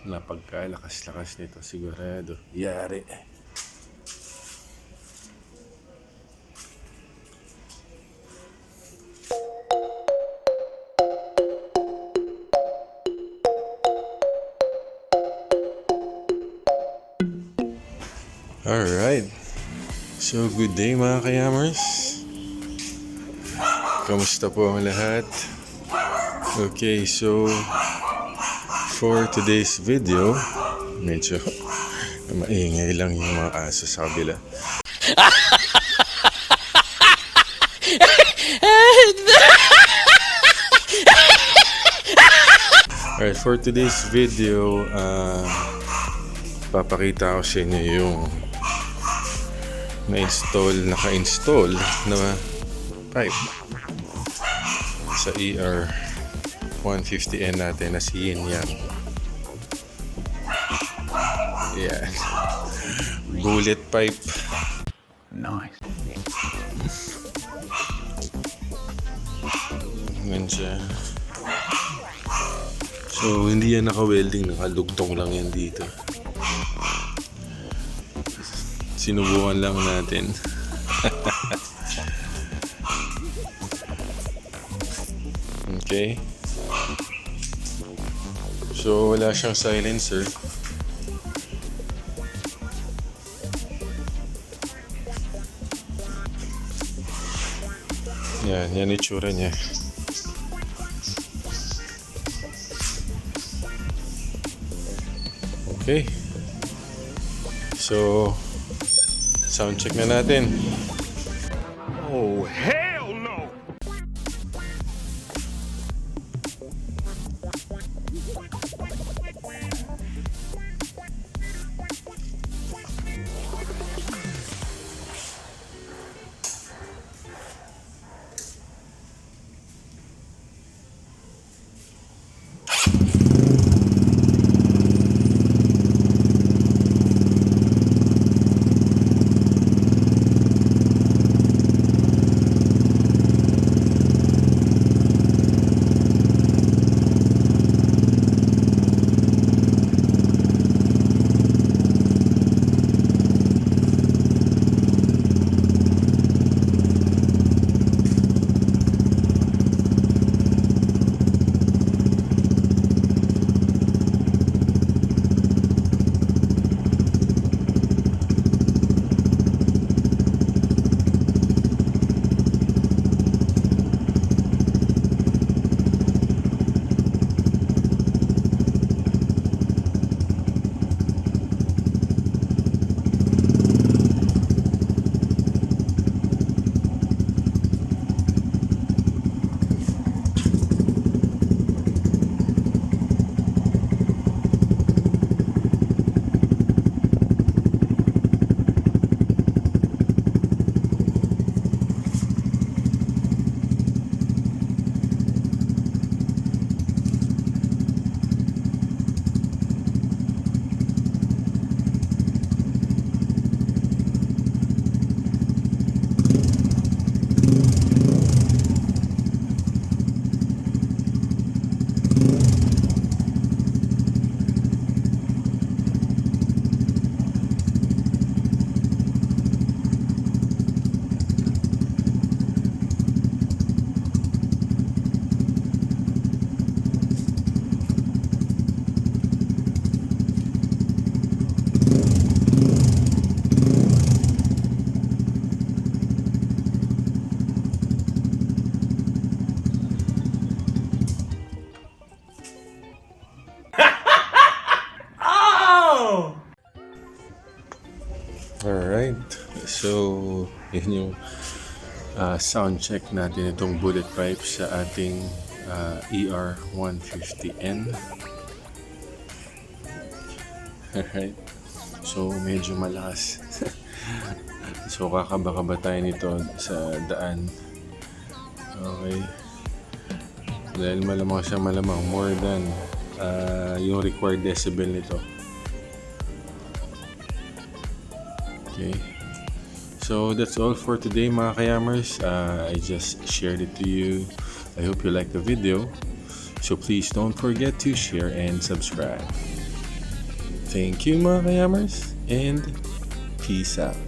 napagkalakas-lakas nito, sigurado yari. Alright, so good day mga Ka-Yammers. Kamusta po ang lahat? Okay, so for today's video, medyo maingay lang yung mga aso sa kabila. Alright, for today's video, papakita ko sa inyo yung naka-install na pipe sa ER150N natin na si YinYang. Yeah. Bullet pipe. Nice. Ganun siya. So, hindi yan naka-welding, nakalugtong lang yan dito. Sinubukan lang natin. Okay. So, wala siyang silencer. Yan itsura niya. Okay. So, sound check na natin. Oh, hell no! Alright, so yun yung sound check natin itong bullet pipe sa ating ER150N. Alright, so medyo malakas. So kakaba-kaba tayo nito sa daan. Okay, dahil malamang siya, malamang more than yung required decibel nito. Okay, so that's all for today mga Ka-Yammers. I just shared it to you. I hope you liked the video. So please don't forget to share and subscribe. Thank you mga Ka-Yammers and peace out.